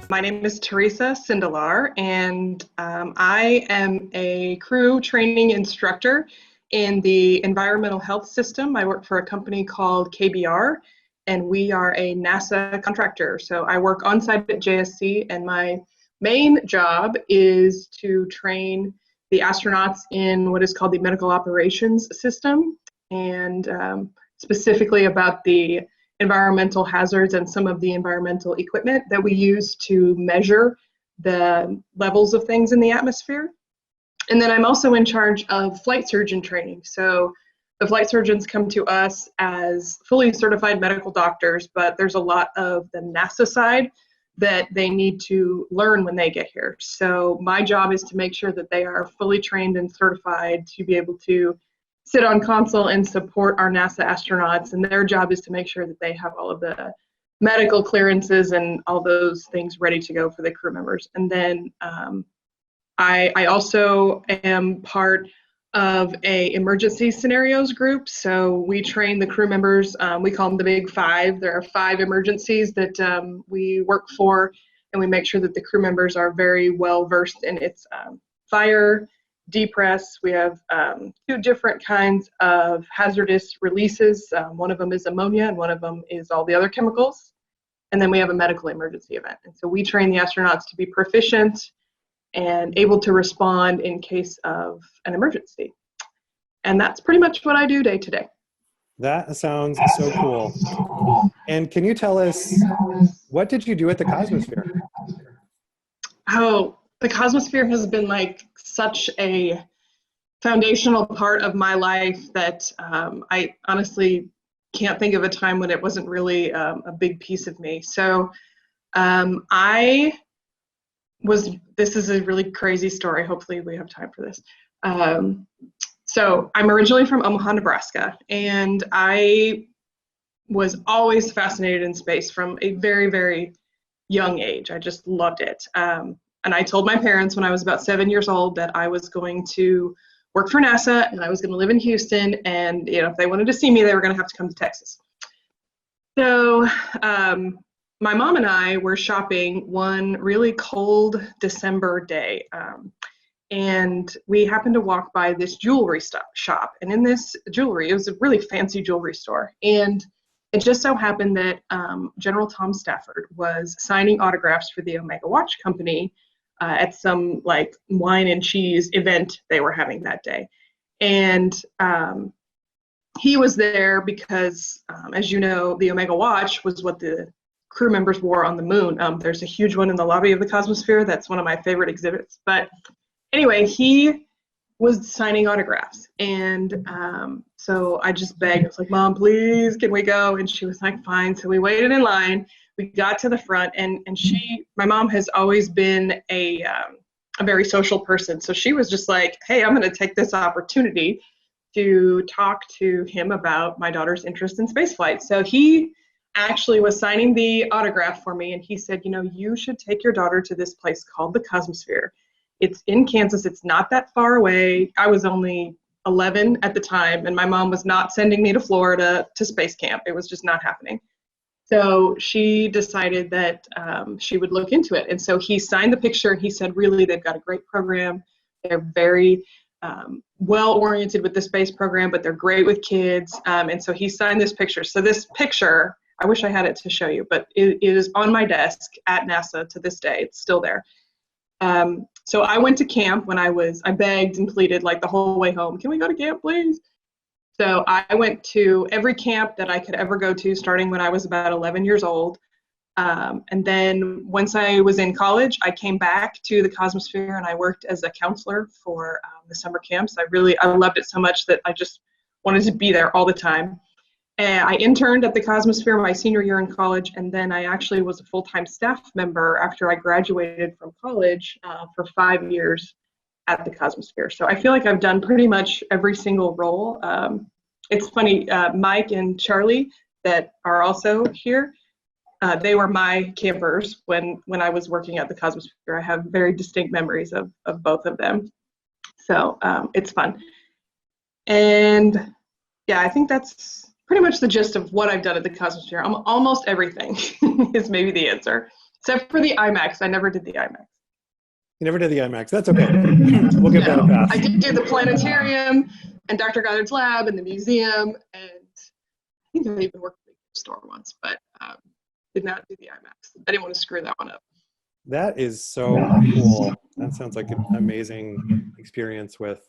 My name is Teresa Sindelar, and I am a crew training instructor in the environmental health system. I work for a company called KBR, and we are a NASA contractor. So I work on site at JSC, and my main job is to train the astronauts in what is called the medical operations system, and specifically about the environmental hazards and some of the environmental equipment that we use to measure the levels of things in the atmosphere. And then I'm also in charge of flight surgeon training. So the flight surgeons come to us as fully certified medical doctors, but there's a lot of the NASA side that they need to learn when they get here. So my job is to make sure that they are fully trained and certified to be able to sit on console and support our NASA astronauts, and their job is to make sure that they have all of the medical clearances and all those things ready to go for the crew members. And then I also am part of a emergency scenarios group. So we train the crew members. We call them the Big Five. There are 5 emergencies that we work for, and we make sure that the crew members are very well versed in its fire, depress. We have 2 different kinds of hazardous releases. One of them is ammonia, and one of them is all the other chemicals. And then we have a medical emergency event. And so we train the astronauts to be proficient and able to respond in case of an emergency. And that's pretty much what I do day to day. That sounds so cool. And can you tell us, what did you do at the Cosmosphere? Oh, the Cosmosphere has been like such a foundational part of my life that I honestly can't think of a time when it wasn't really a big piece of me. So this is a really crazy story. Hopefully we have time for this. So I'm originally from Omaha, Nebraska, and I was always fascinated in space from a very, very young age. I just loved it. And I told my parents when I was about 7 years old that I was going to work for NASA and I was going to live in Houston, and if they wanted to see me, they were going to have to come to Texas. So my mom and I were shopping one really cold December day, and we happened to walk by this jewelry shop. And in this jewelry, it was a really fancy jewelry store, and it just so happened that General Tom Stafford was signing autographs for the Omega Watch Company at some like wine and cheese event they were having that day. And he was there because, as you know, the Omega Watch was what the crew members wore on the moon. There's a huge one in the lobby of the Cosmosphere. That's one of my favorite exhibits. But anyway, he was signing autographs. And so I just begged. I was like, Mom, please, can we go? And she was like, fine. So we waited in line. We got to the front, and my mom has always been a very social person. So she was just like, hey, I'm going to take this opportunity to talk to him about my daughter's interest in spaceflight. So he actually was signing the autograph for me, and he said, you should take your daughter to this place called the Cosmosphere. It's in Kansas. It's not that far away. I was only 11 at the time, and my mom was not sending me to Florida to space camp. It was just not happening. So she decided that she would look into it. And so he signed the picture. He said, really, they've got a great program. They're very well-oriented with the space program, but they're great with kids. And so he signed this picture. So this picture, I wish I had it to show you, but it is on my desk at NASA to this day. It's still there. So I went to camp when I begged and pleaded like the whole way home, can we go to camp, please? So I went to every camp that I could ever go to, starting when I was about 11 years old. And then once I was in college, I came back to the Cosmosphere and I worked as a counselor for the summer camps. I loved it so much that I just wanted to be there all the time. And I interned at the Cosmosphere my senior year in college, and then I actually was a full-time staff member after I graduated from college for 5 years at the Cosmosphere. So I feel like I've done pretty much every single role. It's funny, Mike and Charlie that are also here, they were my campers when I was working at the Cosmosphere. I have very distinct memories of both of them. So it's fun. And yeah, I think that's pretty much the gist of what I've done at the Cosmosphere. Almost everything is maybe the answer, except for the IMAX. I never did the IMAX. You never did the IMAX. That's okay. We'll give that a No, pass. I did do the planetarium and Dr. Goddard's lab and the museum, and I think I even worked at the store once, but did not do the IMAX. I didn't want to screw that one up. That is so cool. That sounds like an amazing experience with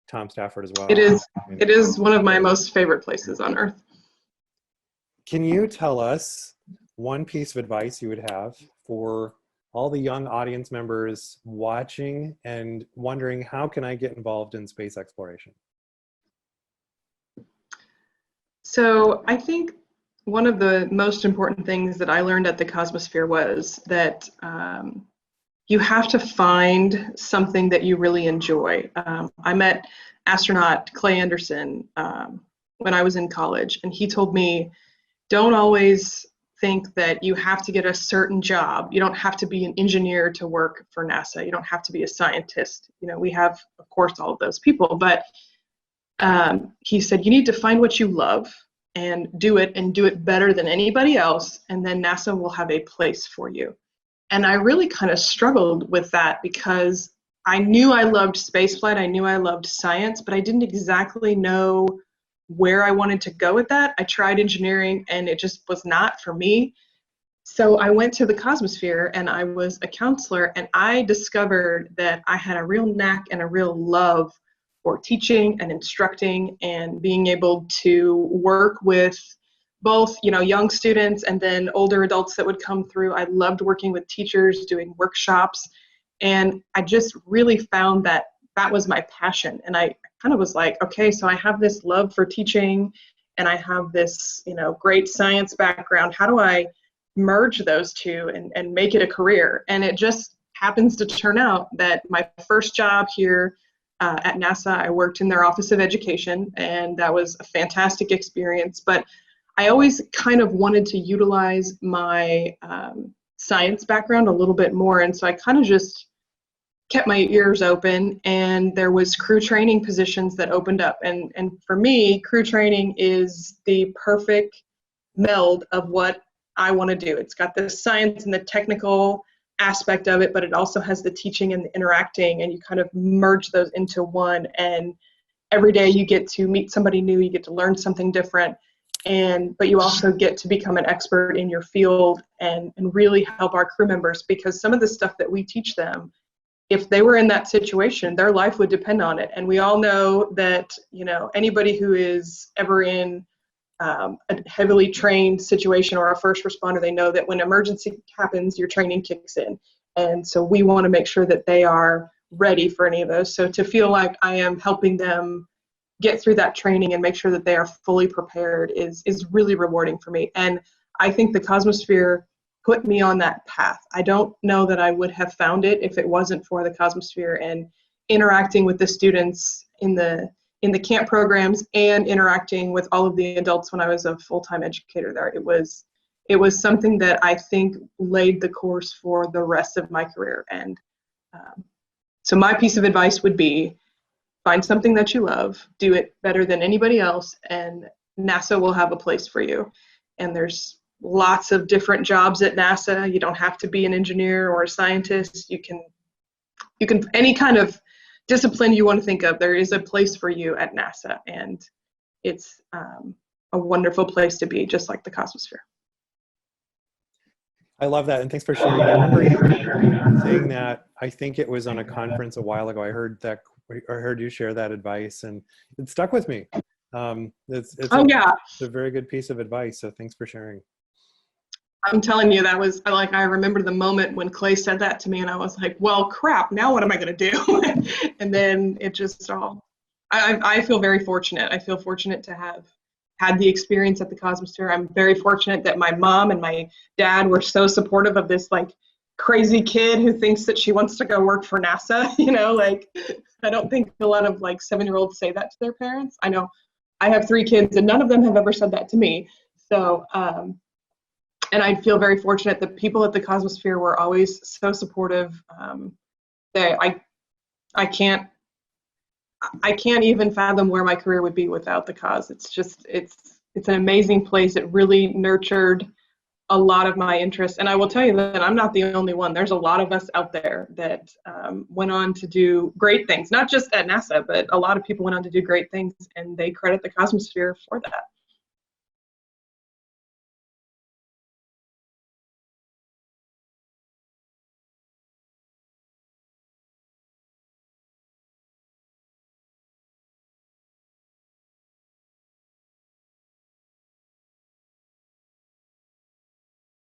Tom Stafford as well. It is. It is one of my most favorite places on earth. Can you tell us one piece of advice you would have for all the young audience members watching and wondering, how can I get involved in space exploration? So I think one of the most important things that I learned at the Cosmosphere was that you have to find something that you really enjoy. I met astronaut Clay Anderson when I was in college, and he told me, don't always think that you have to get a certain job. You don't have to be an engineer to work for NASA. You don't have to be a scientist. You know, we have, of course, all of those people, but he said, you need to find what you love and do it better than anybody else, and then NASA will have a place for you. And I really kind of struggled with that because I knew I loved spaceflight, I knew I loved science, but I didn't exactly know where I wanted to go with that. I tried engineering and it just was not for me. So I went to the Cosmosphere and I was a counselor, and I discovered that I had a real knack and a real love for teaching and instructing and being able to work with both, you know, young students and then older adults that would come through. I loved working with teachers, doing workshops, and I just really found that that was my passion. And I kind of was like, okay, so I have this love for teaching and I have this, you know, great science background. How do I merge those two and make it a career? And it just happens to turn out that my first job here at NASA, I worked in their Office of Education, and that was a fantastic experience. But I always kind of wanted to utilize my science background a little bit more, and so I kind of just kept my ears open, and there was crew training positions that opened up. And for me, crew training is the perfect meld of what I want to do. It's got the science and the technical aspect of it, but it also has the teaching and the interacting, and you kind of merge those into one. And every day you get to meet somebody new, you get to learn something different, but you also get to become an expert in your field and really help our crew members, because some of the stuff that we teach them, if they were in that situation, their life would depend on it. And we all know that, you know, anybody who is ever in a heavily trained situation or a first responder, they know that when emergency happens, your training kicks in. And so we want to make sure that they are ready for any of those. So to feel like I am helping them get through that training and make sure that they are fully prepared is really rewarding for me. And I think the Cosmosphere put me on that path. I don't know that I would have found it if it wasn't for the Cosmosphere and interacting with the students in the camp programs and interacting with all of the adults when I was a full-time educator there. It was something that I think laid the course for the rest of my career. And so my piece of advice would be, find something that you love, do it better than anybody else, and NASA will have a place for you. And there's lots of different jobs at NASA. You don't have to be an engineer or a scientist. You can any kind of discipline you want to think of, there is a place for you at NASA, and it's a wonderful place to be, just like the Cosmosphere. I love that, and thanks for sharing. I remember you saying that, I think it was on a conference a while ago. I heard you share that advice, and it stuck with me. It's a very good piece of advice, so thanks for sharing. I'm telling you, that was like, I remember the moment when Clay said that to me, and I was like, well, crap, now what am I going to do? And then it just all, I feel very fortunate. I feel fortunate to have had the experience at the Cosmosphere. I'm very fortunate that my mom and my dad were so supportive of this like crazy kid who thinks that she wants to go work for NASA. You know, like, I don't think a lot of like 7-year-olds say that to their parents. I know I have 3 kids and none of them have ever said that to me. So, and I feel very fortunate that people at the Cosmosphere were always so supportive. I can't I can't even fathom where my career would be without the cause. It's just, it's an amazing place. It really nurtured a lot of my interests. And I will tell you that I'm not the only one. There's a lot of us out there that went on to do great things, not just at NASA, but a lot of people went on to do great things, and they credit the Cosmosphere for that.